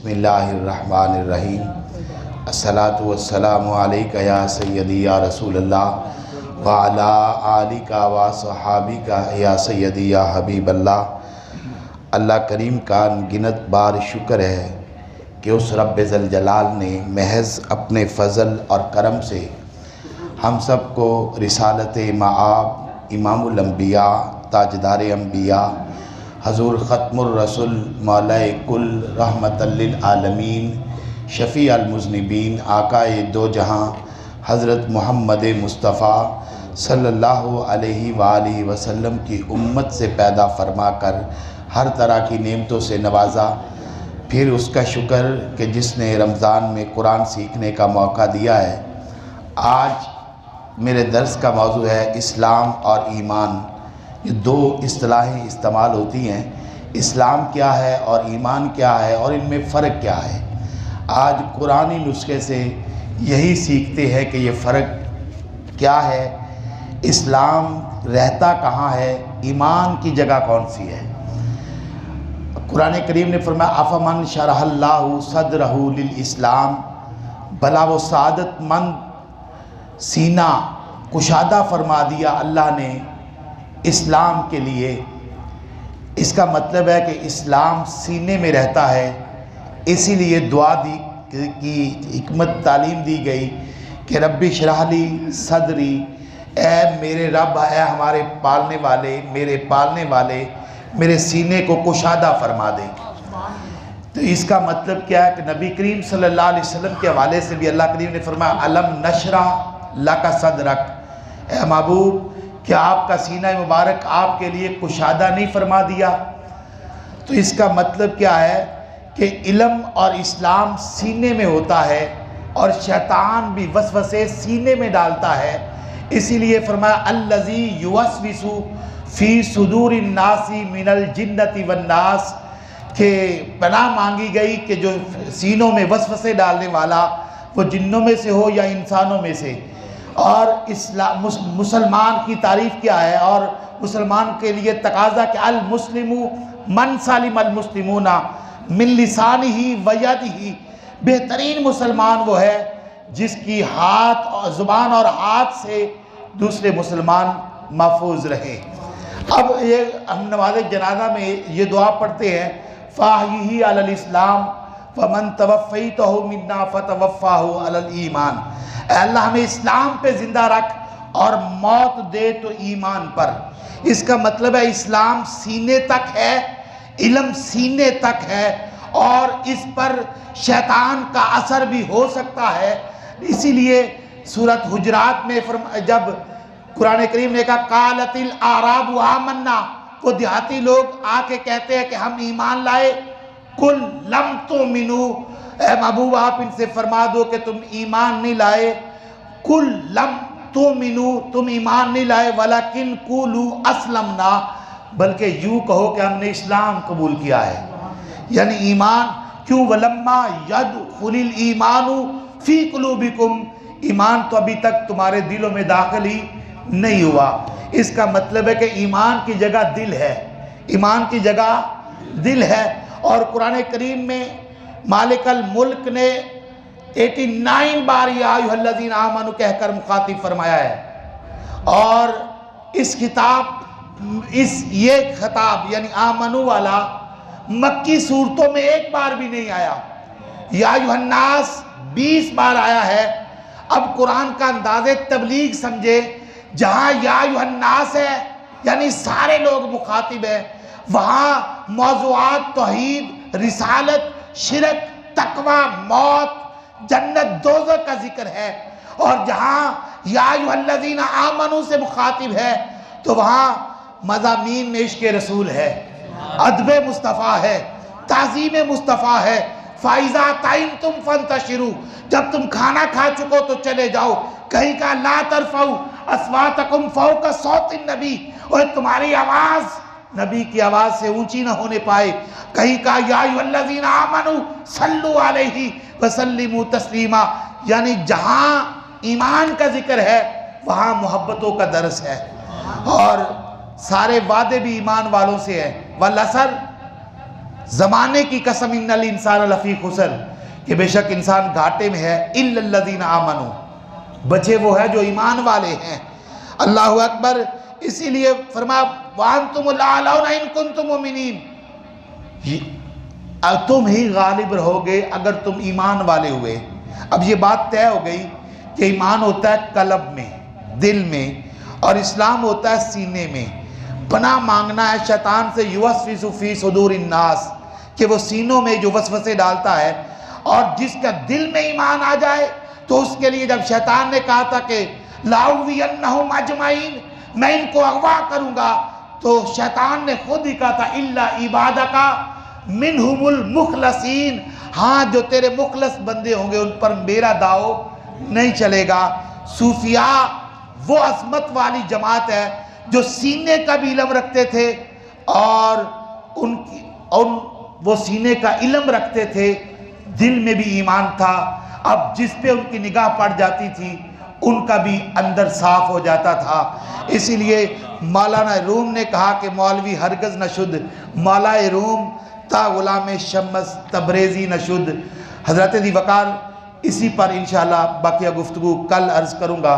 बिस्मिल्लाहिर्रहमानिर्रहीम। अस्सलातु वस्सलामु अलैका या सय्यदी या रसूलल्लाह व अला आलिका व सहाबिका या सय्यदी या हबीबल्लाह। अल्लाह करीम का अनगिनत बार शुक्र है कि उस रब्ब ज़ल जलाल ने महज़ अपने फ़ज़ल और करम से हम सब को रिसालत मआब इमामुल अंबिया ताजदार अंबिया हज़ूर ख़त्मुर रसूल मौलाए कुल रहमतल लिल आलमीन शफ़ी अल मुज़निबीन आकाए दो जहां हज़रत मोहम्मद मुस्तफ़ा सल्लल्लाहु अलैहि वालैहि वसल्लम की उम्मत से पैदा फरमा कर हर तरह की नेमतों से नवाज़ा। फिर उसका शुक्र कि जिसने रमज़ान में कुरान सीखने का मौका दिया है। आज मेरे दर्स का मौजू है इस्लाम और ईमान। ये दो इस्तिलाहें इस्तेमाल होती हैं, इस्लाम क्या है और ईमान क्या है और इनमें फ़र्क क्या है। आज कुरानी नुस्खे से यही सीखते हैं कि ये फ़र्क क्या है, इस्लाम रहता कहाँ है, ईमान की जगह कौन सी है। कुरान करीम ने फरमाया अफ़मन शरहल्लाहु सदरहु लिल इस्लाम, भला वो सादतमंद सीना कुशादा फरमा दिया अल्लाह ने इस्लाम के लिए। इसका मतलब है कि इस्लाम सीने में रहता है, इसीलिए दुआ दी की हिकमत तालीम दी गई कि रब्बी शरहली सदरी, ए मेरे रब, है हमारे पालने वाले, मेरे पालने वाले मेरे सीने को कुशादा फरमा दे। तो इसका मतलब क्या है कि नबी करीम सल्लल्लाहु अलैहि वसल्लम के हवाले से भी अल्लाह करीम ने फरमाया अलम नशरा लका सदरक, ए महबूब क्या आपका सीना मुबारक आपके लिए कुशादा नहीं फरमा दिया। तो इसका मतलब क्या है कि इल्म और इस्लाम सीने में होता है और शैतान भी वसवसे सीने में डालता है। इसीलिए फरमाया अल्लज़ी युवस्विसु फ़ी सुदूरिन नासी मिनल जिन्नति वन्नास, के पनाह मांगी गई कि जो सीनों में वसवसे डालने वाला वो जिन्नों में से हो या इंसानों में से। और इस्लाम मुसलमान की तारीफ़ क्या है और मुसलमान के लिए तकाज़ा कि अल मुस्लिमु मन सालिम अल मुस्लिमूना मिन लिसानिही व यदिही, बेहतरीन मुसलमान वो है जिसकी हाथ और ज़ुबान और हाथ से दूसरे मुसलमान महफूज रहे। अब ये हम नमाज़ जनाजा में ये दुआ पढ़ते हैं फ़ाहिही अलल इस्लाम फ़मन तवफ़्फ़ैतहु मिन्ना फ़तवफ़्फ़ाहु अलल ईमान, अल्लाह हमें इस्लाम पे ज़िंदा रख और मौत दे तो ईमान पर। इसका मतलब है इस्लाम सीने तक है, इल्म सीने तक है और इस पर शैतान का असर भी हो सकता है। इसीलिए सूरत हुजरात में जब कुरान करीम ने कहा कालतिल आराबु आमन्ना, वो देहाती लोग आके कहते हैं कि हम ईमान लाए, कुल लम तुमिनु, ए महबूब आप इनसे फरमा दो कि तुम ईमान नहीं लाए, कुल लम तुमिनु, तुम ईमान नहीं लाए, वलाकिन कुलू असलमना, बल्कि यूँ कहो कि हमने इस्लाम कबूल किया है। यानी ईमान क्यों, वलम्मा यदखुलिल ईमानु फी कुलूबिकुम, ईमान तो अभी तक तुम्हारे दिलों में दाखिल ही नहीं हुआ। इसका मतलब है कि ईमान की जगह दिल है, ईमान की जगह दिल है। और कुरान करीम में मालिकल मुल्क ने 89 बार या अय्युहल्लज़ीना आमनू कहकर मुखातिब फरमाया है। और इस ये खिताब यानी आमनू वाला मक्की सूरतों में एक बार भी नहीं आया। या अय्युहन्नास 20 बार आया है। अब कुरान का अंदाज़े तबलीग समझे, जहाँ या अय्युहन्नास है यानी सारे लोग मुखातिब है, वहाँ मौज़ूआत तौहीद, रिसालत, शिरक, तकवा, मौत, जन्नत, दोज़ख का जिक्र है। और जहाँ या अय्युहल्लज़ीना आमनू से मुखातिब है तो वहाँ मज़ामीन में इश्क़ रसूल है, अदब मुस्तफ़ा है, ताज़ीम मुस्तफ़ा है। फ़ाइज़ा ताइम तुम फंतशिरू, जब तुम खाना खा चुको तो चले जाओ। कहीं का ला तरफ़ऊ अस्वातकुम फ़ौक़ सौतिन नबी, और तुम्हारी आवाज़ नबी की आवाज़ से ऊंची ना होने पाए। कहीं का या अय्युहल्लज़ीना आमनू सल्लु अलैहि व सल्लिमू तस्लीमा, यानी जहाँ ईमान का जिक्र है वहाँ मोहब्बतों का दर्स है। और सारे वादे भी ईमान वालों से हैं। वल असर ज़माने की कसम, इन्नल इंसान लफ़ी खुसर, कि बेशक इंसान घाटे में है, इल्लल्लज़ीना आमनू, बचे वो है जो ईमान वाले हैं। अल्लाह अकबर। इसीलिए फरमाया वांतुमुल आलौना इन कुंतुम मुमिनीन, तुम ही गालिब रहोगे अगर तुम ईमान वाले हुए। अब ये बात तय हो गई कि ईमान होता है कल्ब में, दिल में, और इस्लाम होता है सीने में। पनाह मांगना है शैतान से, युवस्विसु फी सुदूरिन नास, कि वो सीनों में जो वसवसे डालता है, और जिसका दिल में ईमान आ जाए तो उसके लिए जब शैतान ने कहा था कि लाउवियन्नहुम अजमाइन, मैं इनको अगवा करूंगा, तो शैतान ने खुद ही कहा था इल्ला इबादका मिनहुमुल मुखलसीन, हाँ जो तेरे मुखलस बंदे होंगे उन पर मेरा दाव नहीं चलेगा। सूफिया वो अजमत वाली जमात है जो सीने का भी इल्म रखते थे, और वो सीने का इल्म रखते थे, दिल में भी ईमान था। अब जिस पे उनकी निगाह पड़ जाती थी उनका भी अंदर साफ हो जाता था। इसीलिए मौलाना रूम ने कहा कि मौलवी हरगज़ न शुद्ध, मौला रूम ता गुलाम शम्स तबरेज़ी न शुद्ध। हज़रत दी वक़ार इसी पर इंशाअल्लाह बाकिया गुफ्तगू कल अर्ज़ करूँगा।